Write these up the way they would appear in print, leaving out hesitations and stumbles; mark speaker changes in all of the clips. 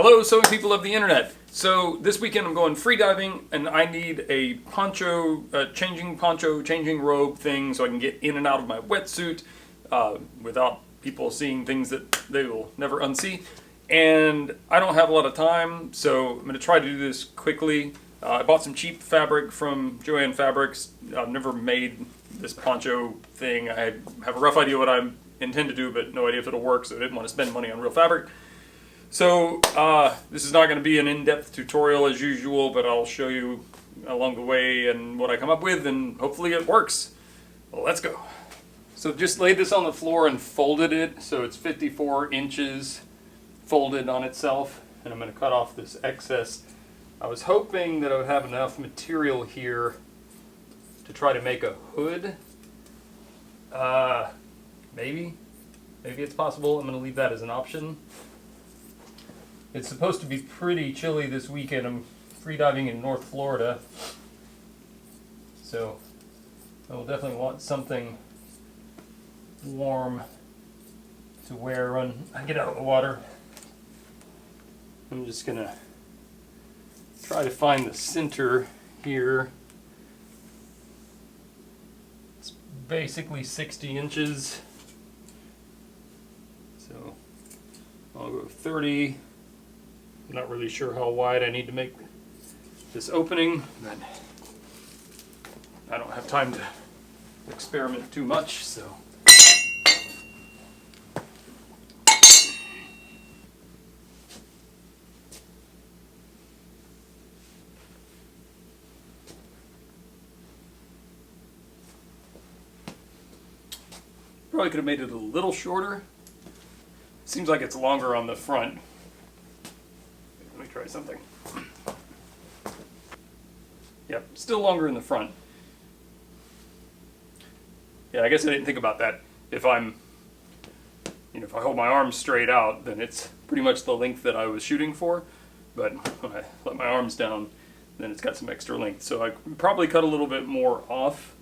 Speaker 1: Hello, sewing people of the internet. So this weekend I'm going free diving and I need a poncho, changing robe thing so I can get in and out of my wetsuit without people seeing things that they will never unsee. And I don't have a lot of time, so I'm going to try to do this quickly. I bought some cheap fabric from Joann Fabrics. I've never made this poncho thing. I have a rough idea what I intend to do, but no idea if it'll work, so I didn't want to spend money on real fabric. So this is not going to be an in-depth tutorial as usual, but I'll show you along the way and what I come up with, and hopefully it works. Well, let's go. So just laid this on the floor and folded it so it's 54 inches folded on itself, and I'm going to cut off this excess. I was hoping that I would have enough material here to try to make a hood. Maybe it's possible. I'm going to leave that as an option. It's supposed to be pretty chilly this weekend. I'm freediving in North Florida, so I will definitely want something warm to wear when I get out of the water. I'm just going to try to find the center here. It's basically 60 inches, so I'll go 30. I'm not really sure how wide I need to make this opening, but I don't have time to experiment too much, so. Probably could have made it a little shorter. Seems like it's longer on the front. Let me try something. Yep, still longer in the front. Yeah, I guess I didn't think about that. If I hold my arms straight out, then it's pretty much the length that I was shooting for. But when I let my arms down, then it's got some extra length. So I could probably cut a little bit more off.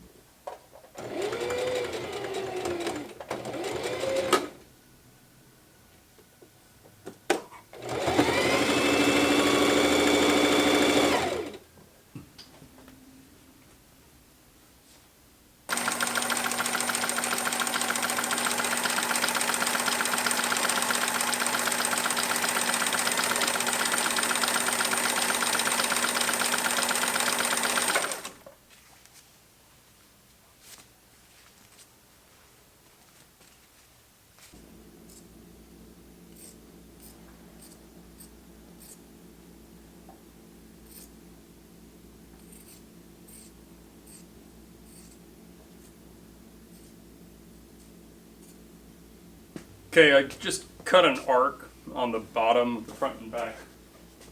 Speaker 1: Okay, I just cut an arc on the bottom, the front and back,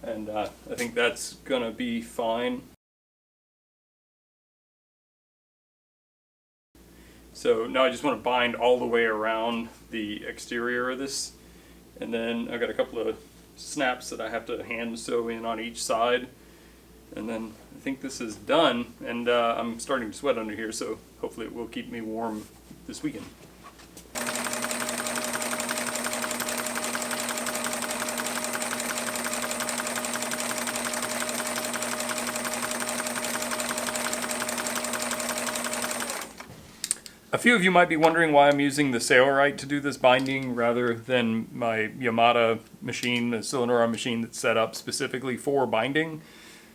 Speaker 1: and I think that's gonna be fine. So now I just want to bind all the way around the exterior of this, and then I've got a couple of snaps that I have to hand sew in on each side, and then I think this is done, and I'm starting to sweat under here, so hopefully it will keep me warm this weekend. A few of you might be wondering why I'm using the Sailrite to do this binding rather than my Yamada machine, the cylinder arm machine that's set up specifically for binding.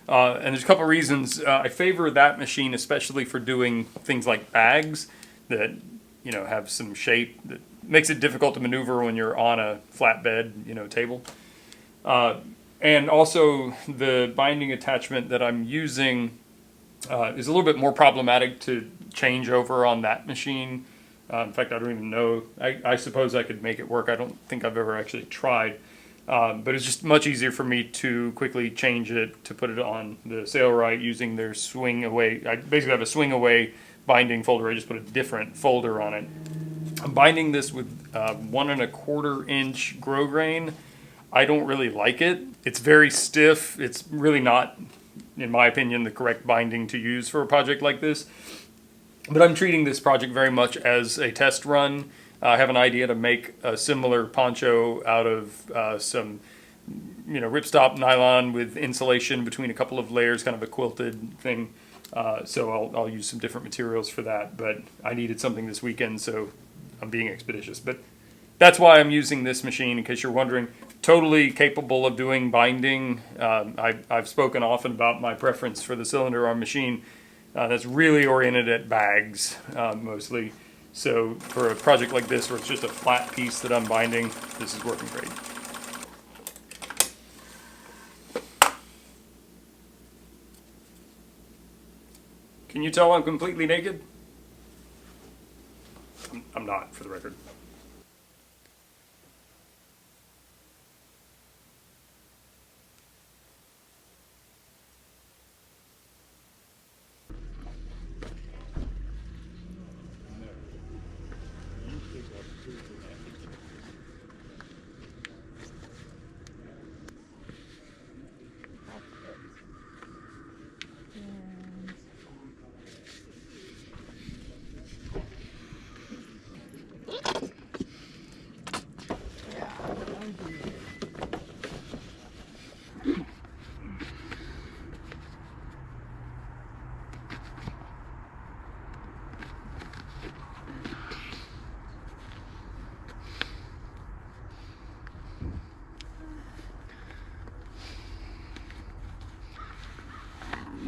Speaker 1: And there's a couple of reasons. I favor that machine especially for doing things like bags that have some shape that makes it difficult to maneuver when you're on a flatbed table. And also the binding attachment that I'm using is a little bit more problematic to change over on that machine. In fact, I don't even know. I suppose I could make it work. I don't think I've ever actually tried. But it's just much easier for me to quickly change it to put it on the Sailrite using their swing away. I basically have a swing away binding folder. I just put a different folder on it. I'm binding this with 1 1/4 inch grosgrain. I don't really like it. It's very stiff. It's really not, in my opinion, the correct binding to use for a project like this. But I'm treating this project very much as a test run. I have an idea to make a similar poncho out of some ripstop nylon with insulation between a couple of layers, kind of a quilted thing. So I'll use some different materials for that, but I needed something this weekend, so I'm being expeditious. But that's why I'm using this machine, in case you're wondering. Totally capable of doing binding. I've spoken often about my preference for the cylinder arm machine. That's really oriented at bags, mostly. So for a project like this, where it's just a flat piece that I'm binding, this is working great. Can you tell I'm completely naked? I'm not, for the record.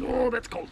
Speaker 1: Oh, that's cold.